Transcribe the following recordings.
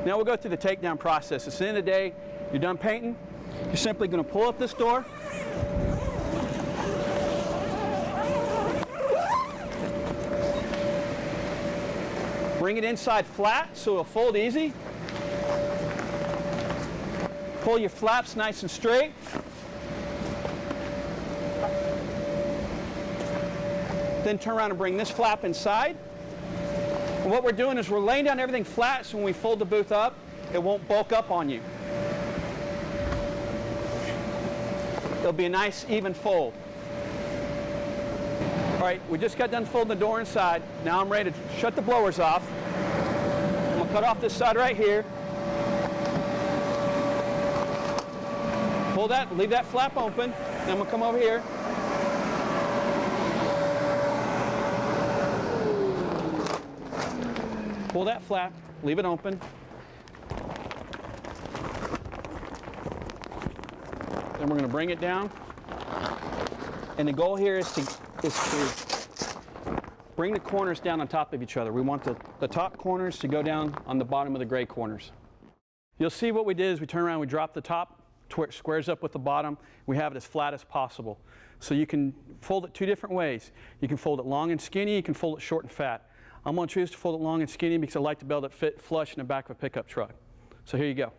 Now we'll go through the takedown process. At the end of the day, you're done painting. You're simply going to pull up this door. Bring it inside flat so it'll fold easy. Pull your flaps nice and straight. Then turn around and bring this flap inside. And what we're doing is we're laying down everything flat so when we fold the booth up, it won't bulk up on you. It'll be a nice even fold. All right, we just got done folding the door inside. Now I'm ready to shut the blowers off. I'm going to cut off this side right here. Pull that, leave that flap open. Then I'm going to come over here. Pull that flap, leave it open. Then we're going to bring it down. And the goal here is to bring the corners down on top of each other. We want the top corners to go down on the bottom of the gray corners. You'll see what we did is we turn around, we drop the top to where it squares up with the bottom. We have it as flat as possible. So you can fold it two different ways. You can fold it long and skinny, you can fold it short and fat. I'm going to choose to fold it long and skinny because I like to be able to fit flush in the back of a pickup truck. So here you go.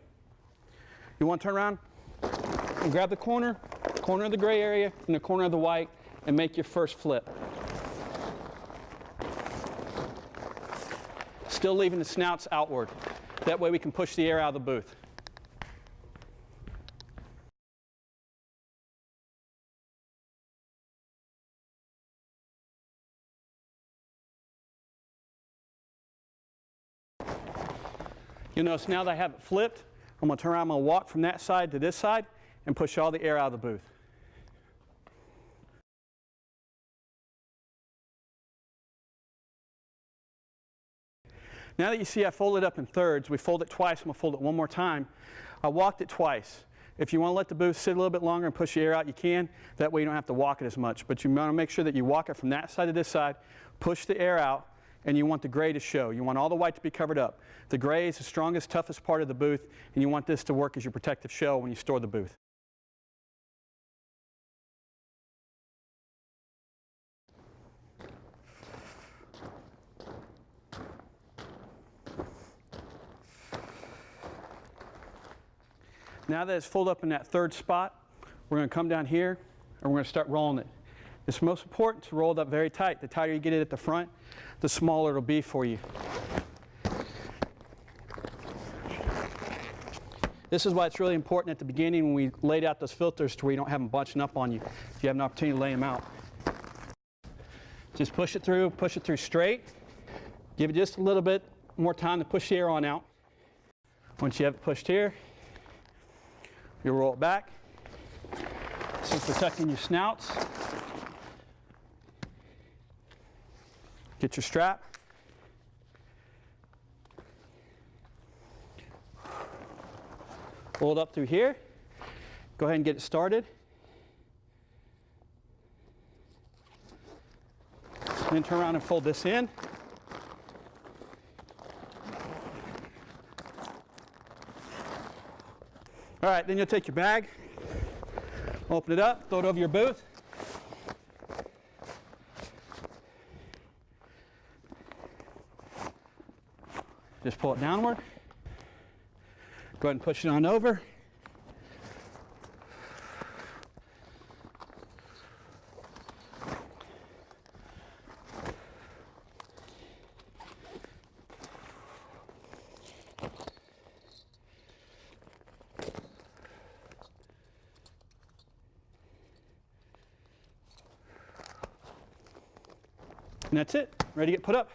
You want to turn around and grab the corner of the gray area and the corner of the white and make your first flip. Still leaving the snouts outward. That way we can push the air out of the booth. You'll notice now that I have it flipped, I'm going to turn around, I'm going to walk from that side to this side and push all the air out of the booth. Now that you see I fold it up in thirds, we fold it twice, I'm going to fold it one more time. I walked it twice. If you want to let the booth sit a little bit longer and push the air out, you can. That way you don't have to walk it as much. But you want to make sure that you walk it from that side to this side, push the air out, and you want the gray to show. You want all the white to be covered up. The gray is the strongest, toughest part of the booth, and you want this to work as your protective shell when you store the booth. Now that it's folded up in that third spot, we're going to come down here and we're going to start rolling it. It's most important to roll it up very tight. The tighter you get it at the front, the smaller it'll be for you. This is why it's really important at the beginning when we laid out those filters to where you don't have them bunching up on you. You have an opportunity to lay them out. Just push it through straight. Give it just a little bit more time to push the air on out. Once you have it pushed here, you roll it back. Simply tuck in your snouts. Get your strap. Roll it up through here. Go ahead and get it started. Then turn around and fold this in. All right, then you'll take your bag, open it up, throw it over your booth. Just pull it downward. Go ahead and push it on over. And that's it. Ready to get put up.